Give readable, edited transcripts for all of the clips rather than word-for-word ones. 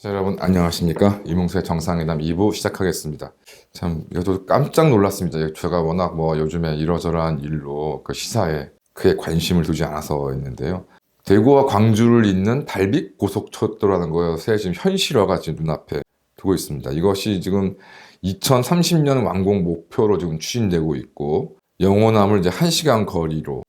자, 여러분 안녕하십니까? 이몽수의 정상회담 2부 시작하겠습니다. 참 저도 깜짝 놀랐습니다. 제가 워낙 요즘에 이러저러한 일로 그 시사에 크게 관심을 두지 않아서였는데요. 대구와 광주를 잇는 달빛 고속철도라는 것의 지금 현실화가 지금 눈앞에 두고 있습니다. 이것이 지금 2030년 완공 목표로 지금 추진되고 있고, 영호남을 이제 1시간 거리로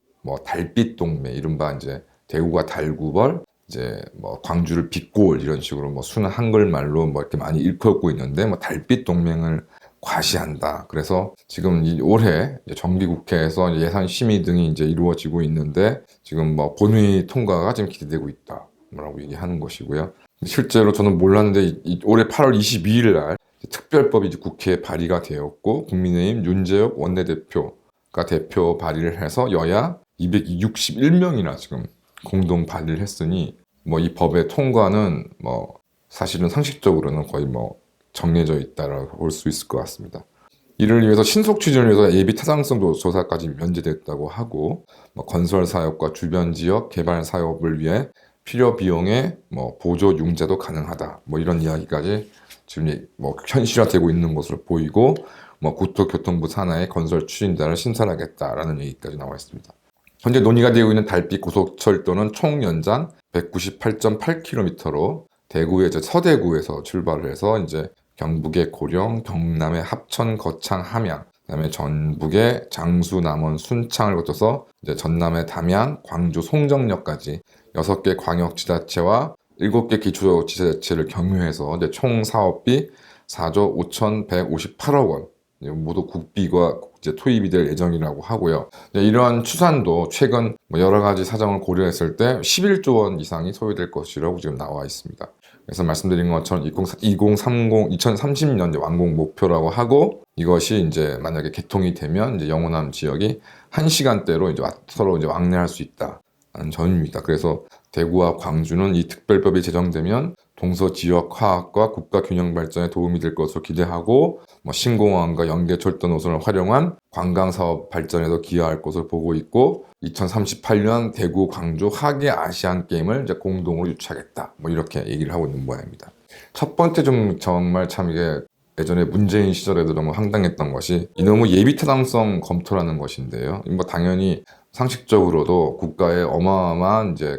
달빛 동맹, 이른바 이제 대구가 달구벌, 이제 광주를 빛골, 이런 식으로 순 한글말로 이렇게 많이 일컫고 있는데, 달빛 동맹을 과시한다. 그래서 지금 올해 정기국회에서 예산 심의 등이 이제 이루어지고 있는데, 지금 본회의 통과가 지금 기대되고 있다, 라고 얘기하는 것이고요. 실제로 저는 몰랐는데 올해 8월 22일 날 특별법이 이제 국회에 발의가 되었고, 국민의힘 윤재욱 원내대표가 대표 발의를 해서 여야 261명이나 지금 공동 발의를 했으니, 이 법의 통과는 사실은 상식적으로는 거의 정해져 있다라고 볼 수 있을 것 같습니다. 이를 위해서 신속 추진을 위해서 예비 타당성 조사까지 면제됐다고 하고, 건설 사업과 주변 지역 개발 사업을 위해 필요 비용의 보조 융자도 가능하다, 이런 이야기까지 지금 현실화되고 있는 것으로 보이고, 국토교통부 산하의 건설 추진단을 신설하겠다라는 얘기까지 나와 있습니다. 현재 논의가 되고 있는 달빛 고속철도는 총 연장 198.8km로 대구의 서대구에서 출발을 해서 이제 경북의 고령, 경남의 합천, 거창, 함양, 그다음에 전북의 장수, 남원, 순창을 거쳐서 이제 전남의 담양, 광주, 송정역까지 6개 광역지자체와 7개 기초지자체를 경유해서 이제 총 사업비 4조 5,158억 원, 모두 국비가 이제 투입이 될 예정이라고 하고요. 이러한 추산도 최근 여러 가지 사정을 고려했을 때 11조 원 이상이 소요될 것이라고 지금 나와 있습니다. 그래서 말씀드린 것처럼 2030년 완공 목표라고 하고, 이것이 이제 만약에 개통이 되면 이제 영호남 지역이 1시간대로 이제 서로 이제 왕래할 수 있다는 점입니다. 그래서 대구와 광주는 이 특별법이 제정되면 동서 지역 화합과 국가 균형 발전에 도움이 될 것으로 기대하고, 신공항과 연계 철도 노선을 활용한 관광 사업 발전에도 기여할 것으로 보고 있고, 2038년 대구 광주 하계 아시안 게임을 이제 공동으로 유치하겠다, 이렇게 얘기를 하고 있는 모양입니다. 첫 번째 정말 참 이게 예전에 문재인 시절에도 너무 황당했던 것이 이놈의 예비 타당성 검토라는 것인데요. 당연히 상식적으로도 국가에 어마어마한 이제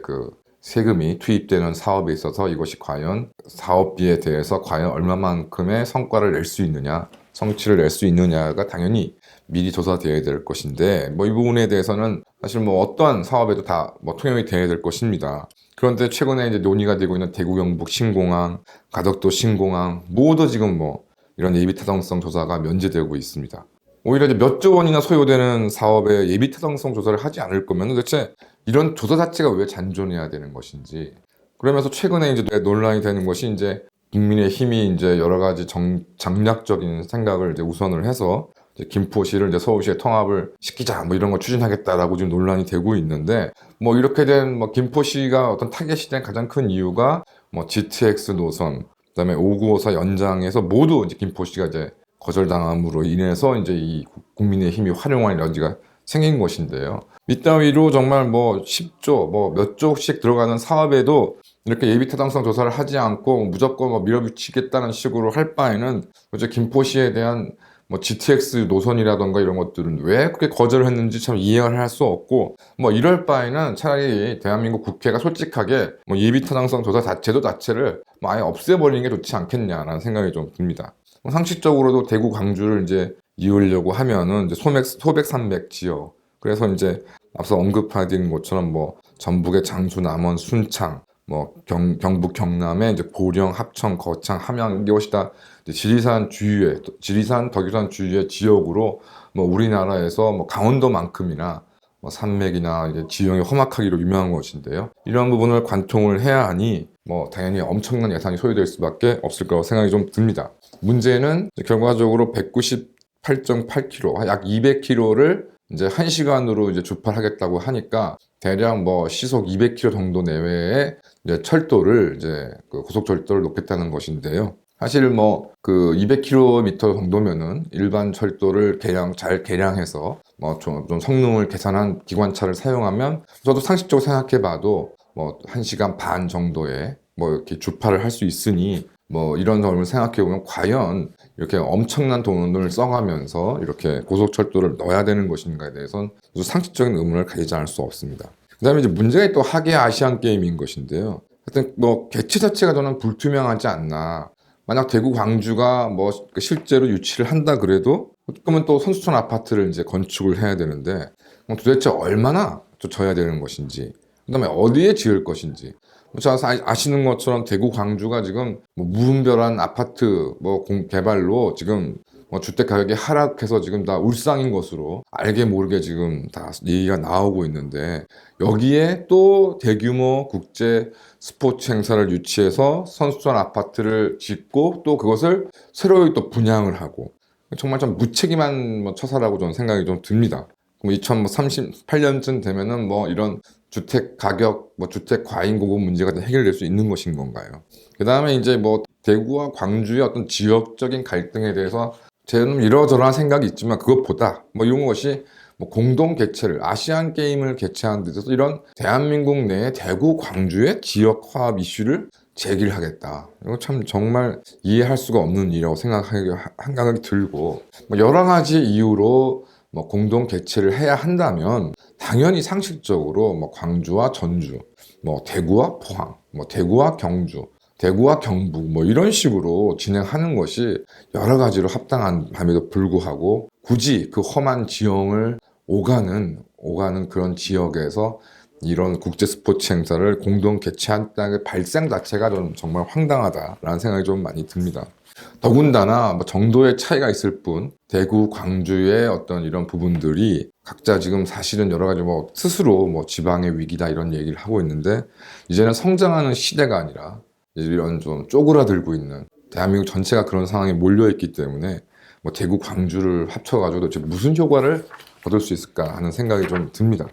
세금이 투입되는 사업에 있어서 이것이 과연 사업비에 대해서 과연 얼마만큼의 성과를 낼 수 있느냐, 성취를 낼 수 있느냐가 당연히 미리 조사되어야 될 것인데, 이 부분에 대해서는 사실 어떠한 사업에도 다 통용이 되어야 될 것입니다. 그런데 최근에 이제 논의가 되고 있는 대구 경북 신공항, 가덕도 신공항 모두 지금 이런 예비 타당성 조사가 면제되고 있습니다. 오히려 이제 몇 조 원이나 소요되는 사업에 예비 타당성 조사를 하지 않을 거면 도대체 이런 조사 자체가 왜 잔존해야 되는 것인지. 그러면서 최근에 이제 논란이 되는 것이 이제 국민의힘이 이제 여러 가지 장략적인 생각을 이제 우선을 해서 이제 김포시를 이제 서울시에 통합을 시키자, 이런 거 추진하겠다라고 지금 논란이 되고 있는데, 이렇게 된 김포시가 어떤 타겟이 된 가장 큰 이유가 GTX 노선, 그다음에 5954 연장에서 모두 이제 김포시가 이제 거절당함으로 인해서 이제 이 국민의힘이 활용할 여지가 생긴 것인데요. 이따위로 정말 10조, 몇 조씩 들어가는 사업에도 이렇게 예비 타당성 조사를 하지 않고 무조건 밀어붙이겠다는 식으로 할 바에는 도대체 김포시에 대한 GTX 노선이라던가 이런 것들은 왜 그렇게 거절을 했는지 참 이해를 할 수 없고, 이럴 바에는 차라리 대한민국 국회가 솔직하게 예비 타당성 조사 제도 자체를 아예 없애버리는 게 좋지 않겠냐라는 생각이 좀 듭니다. 상식적으로도 대구 광주를 이제 이으려고 하면은 이제 소백 산맥 지역, 그래서 이제 앞서 언급하신 것처럼 전북의 장수, 남원, 순창, 경북 경남의 이제 고령, 합천, 거창, 함양, 이것이 다 지리산 주위에, 지리산, 덕유산 주위의 지역으로 우리나라에서 강원도만큼이나 산맥이나 이제 지형이 험악하기로 유명한 것인데요. 이런 부분을 관통을 해야 하니 당연히 엄청난 예산이 소요될 수밖에 없을 거라고 생각이 좀 듭니다. 문제는 결과적으로 198.8km, 약 200km를 이제 1시간으로 이제 주파하겠다고 하니까 대략 시속 200km 정도 내외의 이제 철도를 이제 고속철도를 놓겠다는 것인데요. 사실 200km 정도면은 일반 철도를 잘 개량해서 좀 성능을 계산한 기관차를 사용하면, 저도 상식적으로 생각해봐도 1시간 반 정도의 뭐 이렇게 주파를 할 수 있으니 뭐 이런 점을 생각해 보면 과연 이렇게 엄청난 돈을 써가면서 이렇게 고속철도를 넣어야 되는 것인가에 대해서는 상식적인 의문을 가지지 않을 수 없습니다. 그다음에 이제 문제가 또 하계 아시안 게임인 것인데요. 하여튼 뭐 개최 자체가 저는 불투명하지 않나. 만약 대구 광주가 뭐 실제로 유치를 한다 그래도 그러면 또 선수촌 아파트를 이제 건축을 해야 되는데 도대체 얼마나 져야 되는 것인지, 그다음에 어디에 지을 것인지. 자, 아시는 것처럼 대구 광주가 지금 뭐 무분별한 아파트 뭐 개발로 지금 뭐 주택 가격이 하락해서 지금 다 울상인 것으로 알게 모르게 지금 다 얘기가 나오고 있는데, 여기에 또 대규모 국제 스포츠 행사를 유치해서 선수촌 아파트를 짓고 또 그것을 새로 또 분양을 하고, 정말 좀 무책임한 뭐 처사라고 저는 생각이 좀 듭니다. 2038년쯤 되면은 뭐 이런 주택 가격, 뭐 주택 과잉 공급 문제가 해결될 수 있는 것인 건가요? 그 다음에 이제 뭐 대구와 광주의 어떤 지역적인 갈등에 대해서 저는 이러저러한 생각이 있지만, 그것보다 뭐 이런 것이 뭐 공동 개최를 아시안 게임을 개최하는 데 있어서 이런 대한민국 내에 대구 광주의 지역 화합 이슈를 제기를 하겠다. 이거 참 정말 이해할 수가 없는 일이라고 생각이 들고, 뭐 여러 가지 이유로 뭐 공동 개최를 해야 한다면 당연히 상식적으로 뭐 광주와 전주, 뭐 대구와 포항, 뭐 대구와 경주, 대구와 경북 뭐 이런 식으로 진행하는 것이 여러 가지로 합당한 밤에도 불구하고, 굳이 그 험한 지형을 오가는 그런 지역에서 이런 국제 스포츠 행사를 공동 개최한다는 발상 자체가 좀 정말 황당하다라는 생각이 좀 많이 듭니다. 더군다나 뭐 정도의 차이가 있을 뿐 대구, 광주의 어떤 이런 부분들이 각자 지금 사실은 여러 가지 뭐 스스로 뭐 지방의 위기다 이런 얘기를 하고 있는데, 이제는 성장하는 시대가 아니라 이런 좀 쪼그라들고 있는 대한민국 전체가 그런 상황에 몰려있기 때문에 뭐 대구, 광주를 합쳐가지고 도대체 무슨 효과를 얻을 수 있을까 하는 생각이 좀 듭니다.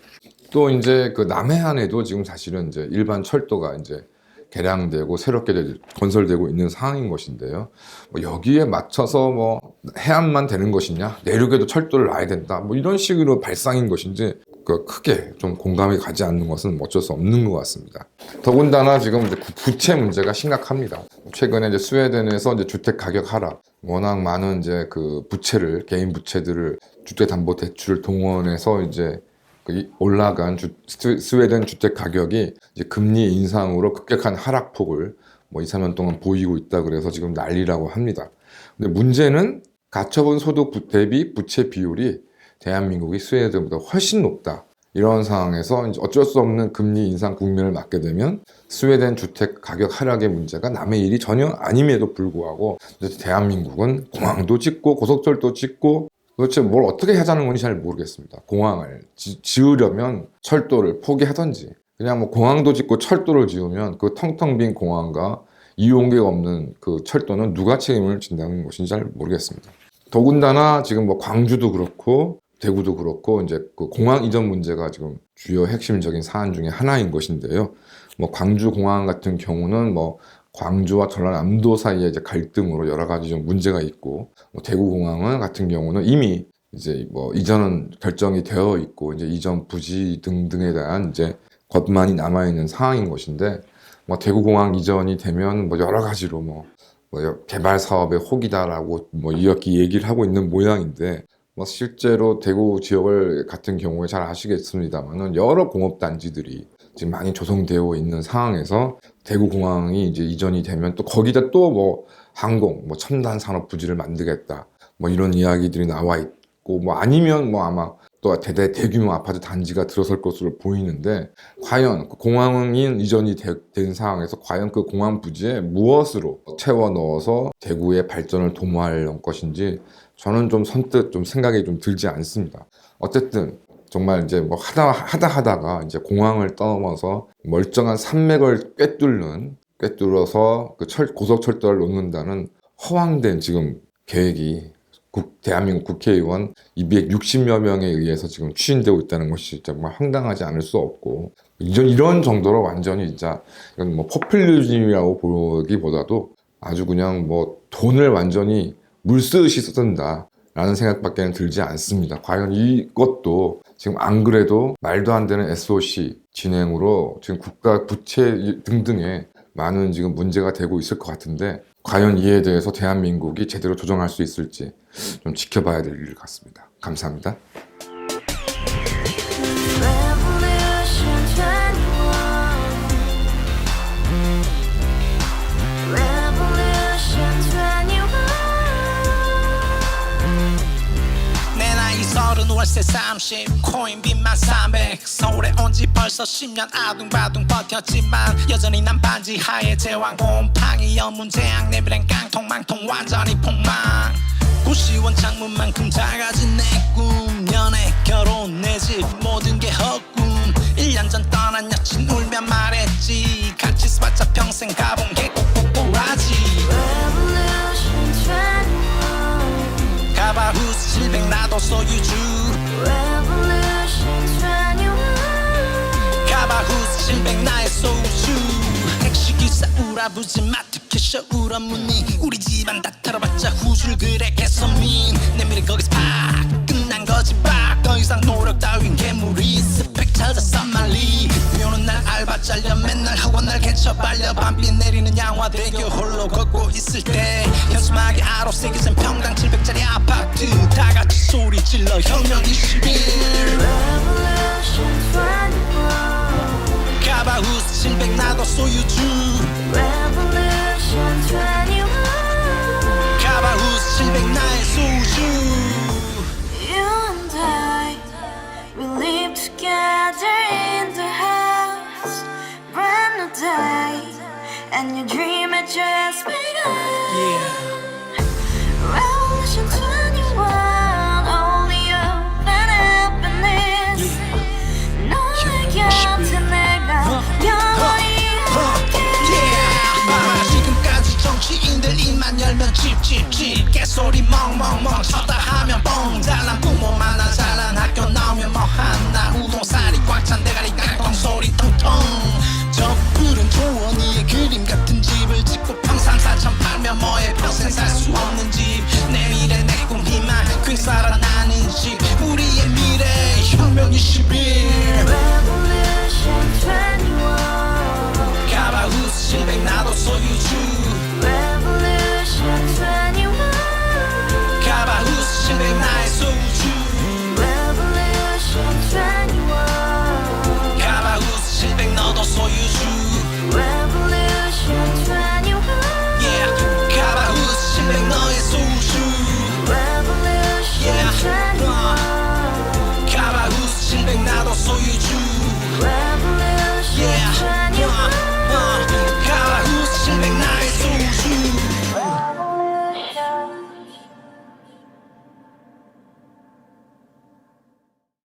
또 이제 그 남해안에도 지금 사실은 이제 일반 철도가 이제 개량되고 새롭게 건설되고 있는 상황인 것인데요. 뭐 여기에 맞춰서 뭐 해안만 되는 것이냐, 내륙에도 철도를 놔야 된다, 뭐 이런 식으로 발상인 것인지 그 크게 좀 공감이 가지 않는 것은 어쩔 수 없는 것 같습니다. 더군다나 지금 이제 부채 문제가 심각합니다. 최근에 이제 스웨덴에서 이제 주택 가격 하락, 워낙 많은 이제 그 부채를, 개인 부채들을 주택담보대출을 동원해서 이제 올라간 스웨덴 주택 가격이 이제 금리 인상으로 급격한 하락폭을 뭐 2, 3년 동안 보이고 있다 그래서 지금 난리라고 합니다. 근데 문제는 가처분 소득 대비 부채 비율이 대한민국이 스웨덴보다 훨씬 높다. 이런 상황에서 이제 어쩔 수 없는 금리 인상 국면을 맞게 되면 스웨덴 주택 가격 하락의 문제가 남의 일이 전혀 아님에도 불구하고 대한민국은 공항도 짓고 고속철도 짓고 도대체 뭘 어떻게 하자는 건지 잘 모르겠습니다. 공항을 지으려면 철도를 포기하든지, 그냥 뭐 공항도 짓고 철도를 지으면 그 텅텅 빈 공항과 이용객 없는 그 철도는 누가 책임을 진다는 것인지 잘 모르겠습니다. 더군다나 지금 뭐 광주도 그렇고 대구도 그렇고 이제 그 공항 이전 문제가 지금 주요 핵심적인 사안 중에 하나인 것인데요. 뭐 광주 공항 같은 경우는 뭐 광주와 전라남도 사이에 이제 갈등으로 여러 가지 좀 문제가 있고, 뭐 대구공항은 같은 경우는 이미 이제 뭐 이전은 결정이 되어 있고 이제 이전 부지 등등에 대한 이제 것만이 남아 있는 상황인 것인데, 뭐 대구공항 이전이 되면 뭐 여러 가지로 뭐 개발 사업의 혹이다라고 뭐 이렇게 얘기를 하고 있는 모양인데, 뭐 실제로 대구 지역을 같은 경우에 잘 아시겠습니다만은 여러 공업 단지들이 지금 많이 조성되어 있는 상황에서 대구공항이 이제 이전이 되면 또 거기다 또 뭐 항공, 뭐 첨단 산업 부지를 만들겠다, 뭐 이런 이야기들이 나와 있고, 뭐 아니면 뭐 아마 또 대규모 아파트 단지가 들어설 것으로 보이는데, 과연 공항이 이전이 된 상황에서 과연 그 공항 부지에 무엇으로 채워 넣어서 대구의 발전을 도모할 것인지 저는 좀 선뜻 좀 생각이 좀 들지 않습니다. 어쨌든 정말 이제 뭐 하다가 이제 공항을 떠넘어서 멀쩡한 산맥을 꿰뚫어서 그 고속철도를 놓는다는 허황된 지금 계획이 대한민국 국회의원 260여 명에 의해서 지금 추진되고 있다는 것이 정말 황당하지 않을 수 없고, 이런 정도로 완전히 진짜 이건 뭐 포퓰리즘이라고 보기보다도 아주 그냥 뭐 돈을 완전히 물쓰듯이 쓴다 라는 생각밖에 들지 않습니다. 과연 이것도 지금 안 그래도 말도 안 되는 SOC 진행으로 지금 국가 부채 등등의 많은 지금 문제가 되고 있을 것 같은데 과연 이에 대해서 대한민국이 제대로 조정할 수 있을지 좀 지켜봐야 될 일 같습니다. 감사합니다. 서른 월세 30 코인빚만 300 서울에 온 지 벌써 10년 아둥바둥 버텼지만 여전히 난 반지 하에 제왕 곰팡이 연문제약 내비랑 깡통망통 완전히 폭망 고시원 창문만큼 작아진 내 꿈 연애 결혼 내 집 모든 게 헛꿈 1년 전 떠난 여친 울며 말했지 같이 써봤자 평생 가본 게 꼭꼭꼭라지 가바후스 700 나도 소유주 가바후스 700 나의 소주 택시기사 우라부지 마트 캐셔 울어무니 우리 집안 다 털어봤자 후줄 그래 개선민 내 미래 거기서 팍 끝난 거지 팍더 이상 노력 따윈 개물이 스펙 찾아서 말리 비오는 날 알바 잘려 맨날 학원 날 개쳐 빨려 밤비 내리는 양화대교 홀로 걷고 있을 때 현수막에 아로 새겨진 평당 700짜리 아파트 다같이 소리 질러 혁명 21 가바후스 700 나도 소유주 가바후스 700 나의 소주 You and I, we live together in the house. Brand new day, and your dream had just begun. Revolution 21, only hope and happiness. 너의 곁에 내가 영원히 지금까지 정치인들 입만 열면 찝찝찝 개소리 멍멍멍 쳤다 하면 뻥 잘난 부모 만나 잘난 학교 나오면 뭐하나 우동살이 꽉 찬 대가리 깡통 소리 통통 저 푸른 조원이의 그림 같은 집을 짓고 평상 4천 팔면 뭐해 평생 살 수 없는 집 내 미래 내 꿈 희망 퀸 살아나는 집 우리의 미래 혁명 21 Revolution 21. 가바후스 700 나도 소유주 Revolution 21. 가바후스 700 나의 소주 Revolution 21. 가바후스 700 너도 소유주